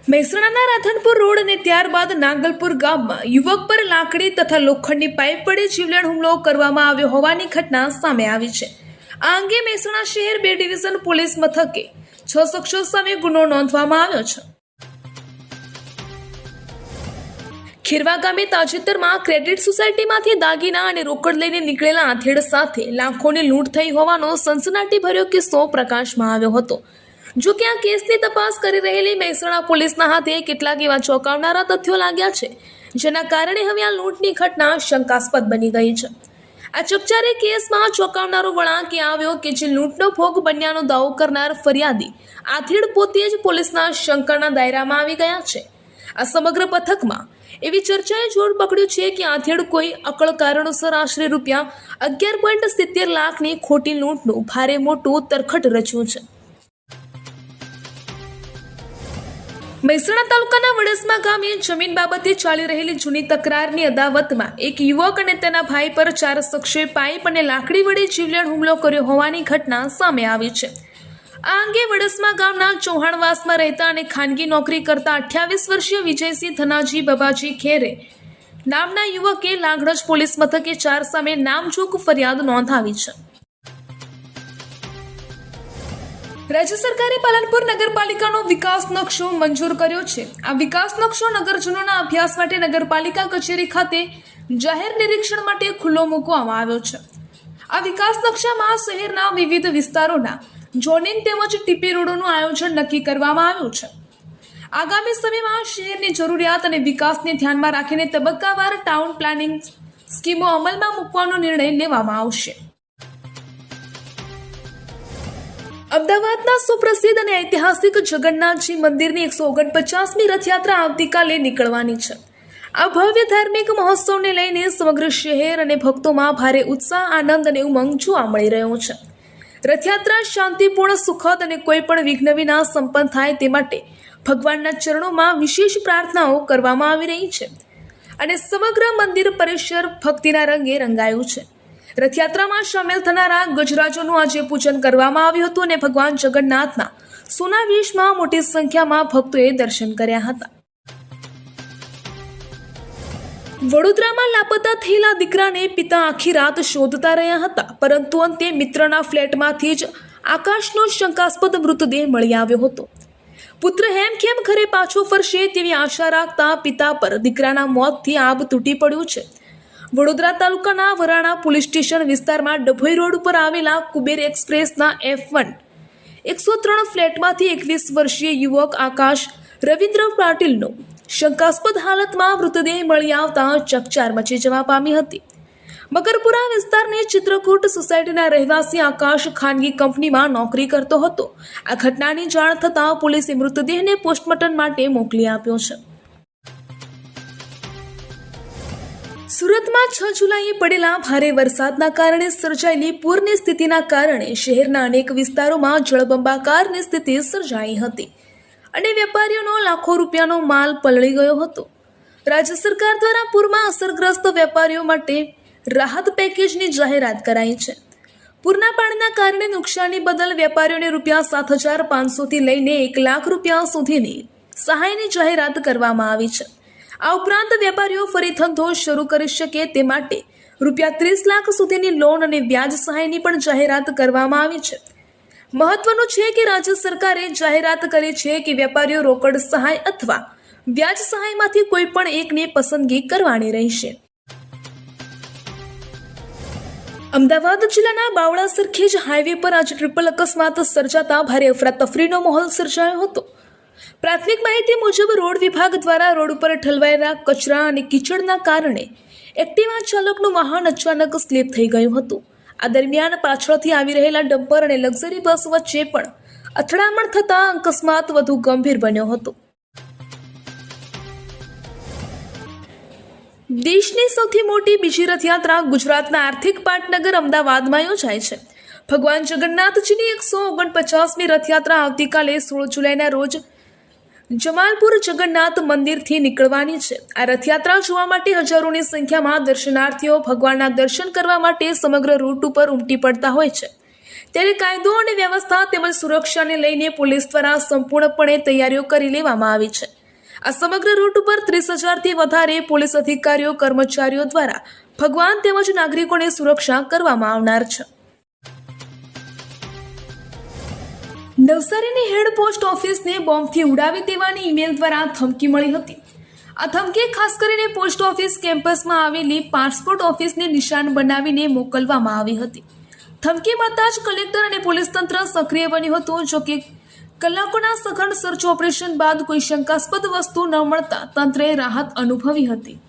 મહેસાણાના રાધનપુર રોડ અને ત્યારબાદ નાગલપુર ગામમાં યુવક પર લાકડી તથા લોખંડની પાઇપ વડે જીવલેણ હુમલો કરવામાં આવ્યો હોવાની ઘટના સામે આવી છે। આ અંગે મહેસાણા શહેર 2 ડિવિઝન પોલીસ મથકે 6 શખ્સો સામે ગુનો નોંધવામાં આવ્યો છે। ખીરવા ગામે તાજેતરમાં ક્રેડિટ સોસાયટીમાંથી દાગીના અને રોકડ લઈને નીકળેલા આધેડ સાથે લાખોની લૂંટ થઈ હોવાનો સનસનાટીભર્યો કિસ્સો પ્રકાશમાં આવ્યો હતો। જો કે આ કેસની તપાસ કરી રહેલી મહેસાણા પોલીસના હાથે કેટલાક એવા ચોંકાવનારા તથ્યો લાગ્યા છે, જેના કારણે હવે આ લૂંટની ઘટના શંકાસ્પદ બની ગઈ છે। આ ચકચારી કેસમાં ચોંકાવનારો વળાંક આવ્યો કે જે લૂંટનો ભોગ બન્યાનો દાવો કરનાર ફરિયાદી આધેડ પોતે જ પોલીસના શંકાના દાયરામાં આવી ગયા છે। આ સમગ્ર પથકમાં એવી ચર્ચાએ જોર પકડ્યું છે કે આધેડ કોઈ અકળ કારણોસર આશરે રૂપિયા 11.70 લાખની ખોટી લૂંટનું ભારે મોટું તરખટ રચ્યું છે। મહેસાણા તાલુકાના વડસમા ગામે જમીન બાબતે ચાલી રહેલી જૂની તકરારની અદાવતમાં એક યુવક અને તેના ભાઈ પર 4 શખ્સોએ પાઇપ અને લાકડી વડે જીવલેણ હુમલો કર્યો હોવાની ઘટના સામે આવી છે। આ અંગે વડસમા ગામના ચૌહાણવાસમાં રહેતા અને ખાનગી નોકરી કરતા 28 વર્ષીય વિજયસિંહ ધનાજી બાબાજી ખેરે નામના યુવકે લાગણજ પોલીસ મથકે 4 સામે નામજોગ ફરિયાદ નોંધાવી છે। રાજ્ય સરકારે પાલનપુર નગરપાલિકાનો વિકાસ નકશો મંજૂર કર્યો છે। આ વિકાસ નકશો નગરજનોના અભ્યાસ માટે નગરપાલિકા કચેરી ખાતે જાહેર નિરીક્ષણ માટે ખુલ્લો મૂકવામાં આવ્યો છે। આ વિકાસ નકશામાં શહેરના વિવિધ વિસ્તારોના ઝોનિંગ તેમજ ટીપી રોડોનું આયોજન નક્કી કરવામાં આવ્યું છે। આગામી સમયમાં શહેરની જરૂરિયાત અને વિકાસને ધ્યાનમાં રાખીને તબક્કાવાર ટાઉન પ્લાનિંગ સ્કીમો અમલમાં મૂકવાનો નિર્ણય લેવામાં આવશે। અમદાવાદના સુપ્રસિદ્ધ અને ઐતિહાસિક જગન્નાથજી મંદિરની 149મી રથયાત્રા આવતીકાલે નીકળવાની છે। આ ભવ્ય ધાર્મિક મહોત્સવને લઈને સમગ્ર શહેર અને ભક્તોમાં ભારે ઉત્સાહ, આનંદ અને ઉમંગ જોવા મળી રહ્યો છે। રથયાત્રા શાંતિપૂર્ણ, સુખદ અને કોઈ પણ વિઘ્ન વિના સંપન્ન થાય તે માટે ભગવાનના ચરણોમાં વિશેષ પ્રાર્થનાઓ કરવામાં આવી રહી છે અને સમગ્ર મંદિર પરિસર ભક્તિના રંગે રંગાયું છે। રથયાત્રામાં સામેલ થનારા ગજરાજોનું આજે પૂજન કરવામાં આવ્યું હતું અને ભગવાન જગન્નાથના સોના વેશમાં મોટી સંખ્યામાં ભક્તોએ દર્શન કર્યા હતા। વડોદરામાં લાપતા થયેલા દીકરાને પિતા આખી રાત શોધતા રહ્યા હતા, પરંતુ અંતે મિત્રના ફ્લેટમાંથી જ આકાશનો શંકાસ્પદ મૃતદેહ મળી આવ્યો હતો। પુત્ર હેમખેમ ઘરે પાછો ફરશે તેવી આશા રાખતા પિતા પર દીકરાના મોતથી આબ તૂટી પડ્યું છે। વડોદરા તાલુકાના વરાણા પોલીસ સ્ટેશન વિસ્તારમાં ડભોઈ રોડ ઉપર આવેલા કુબેર એક્સપ્રેસના F1 103 ફ્લેટમાંથી 21 વર્ષીય યુવક આકાશ રવિન્દ્ર પાટીલનો શંકાસ્પદ હાલતમાં મૃતદેહ મળી આવતા ચકચાર મચી જવા પામી હતી। મકરપુરા વિસ્તારની ચિત્રકૂટ સોસાયટીના રહેવાસી આકાશ ખાનગી કંપનીમાં નોકરી કરતો હતો। આ ઘટનાની જાણ થતાં પોલીસે મૃતદેહને પોસ્ટમોર્ટમ માટે મોકલી આપ્યો છે। સુરતમાં 6 જુલાઈએ પડેલા ભારે વરસાદના કારણે સર્જાયેલી પૂરની સ્થિતિના કારણે શહેરના અનેક વિસ્તારોમાં જળબંબાકારની સ્થિતિ સર્જાઈ હતી અને વેપારીઓનો લાખો રૂપિયાનો માલ પલળી ગયો હતો। રાજ્ય સરકાર દ્વારા પૂરમાં અસરગ્રસ્ત વેપારીઓ માટે રાહત પેકેજની જાહેરાત કરાઈ છે। પૂરના પાણીના કારણે નુકસાની બદલ વેપારીઓને ₹7,500થી લઈને 1 લાખ રૂપિયા સુધીની સહાયની જાહેરાત કરવામાં આવી છે। આ ઉપરાંત વેપારીઓ ફરી ધંધો શરૂ કરી શકે તે માટે ₹30 લાખ સુધીની લોન અને વ્યાજ સહાયની પણ જાહેરાત કરવામાં આવી છે। મહત્વનું છે કે રાજ્ય સરકારે જાહેરાત કરી છે કે વેપારીઓ રોકડ સહાય અથવા વ્યાજ સહાયમાંથી કોઈ પણ એકની પસંદગી કરવાની રહેશે। અમદાવાદ જિલ્લાના બાવળા સરખેજ હાઈવે પર આજે ટ્રિપલ અકસ્માત સર્જાતા ભારે અફરાતફરીનો માહોલ સર્જાયો હતો। પ્રાથમિક માહિતી મુજબ રોડ વિભાગ દ્વારા રોડ ઉપર ઠલવાયેલા કચરા અને કીચડના કારણે એક્ટિવા ચાલકનું વાહન અચાનક સ્લીપ થઈ ગયું હતું। આ દરમિયાન પાછળથી આવી રહેલા ડમ્પર અને લક્ઝરી બસ વચ્ચે પણ અથડામણ થતાં અકસ્માત વધુ ગંભીર બન્યો હતો। દેશની સૌથી મોટી બીજી રથયાત્રા ગુજરાતના આર્થિક પાટનગર અમદાવાદમાં યોજાય છે। ભગવાન જગન્નાથજીની 149મી રથયાત્રા આવતીકાલે 16 જુલાઈના રોજ જમાલપુર જગન્નાથ મંદિરથી નીકળવાની છે। આ રથયાત્રા જોવા માટે હજારોની સંખ્યામાં દર્શનાર્થીઓ ભગવાનના દર્શન કરવા માટે સમગ્ર રૂટ ઉપર ઉમટી પડતા હોય છે। ત્યારે કાયદો અને વ્યવસ્થા તેમજ સુરક્ષાને લઈને પોલીસ દ્વારા સંપૂર્ણપણે તૈયારીઓ કરી લેવામાં આવી છે. આ સમગ્ર રૂટ ઉપર 30,000થી વધારે પોલીસ અધિકારીઓ કર્મચારીઓ દ્વારા ભગવાન તેમજ નાગરિકોની સુરક્ષા કરવામાં આવનાર છે. નવસારીની હેડ પોસ્ટ ઓફિસને બોમ્બથી ઉડાવી દેવાની ઈમેલ દ્વારા ધમકી મળી હતી. આ ધમકી ખાસ કરીને પોસ્ટ ઓફિસ કેમ્પસમાં આવેલી પાસપોર્ટ ઓફિસને નિશાન બનાવીને મોકલવામાં આવી હતી. ધમકી મળતા જ કલેક્ટર અને પોલીસ તંત્ર સક્રિય બન્યું હતું. જોકે કલાકોના સઘન સર્ચ ઓપરેશન બાદ કોઈ શંકાસ્પદ વસ્તુ ન મળતા તંત્રએ રાહત અનુભવી હતી.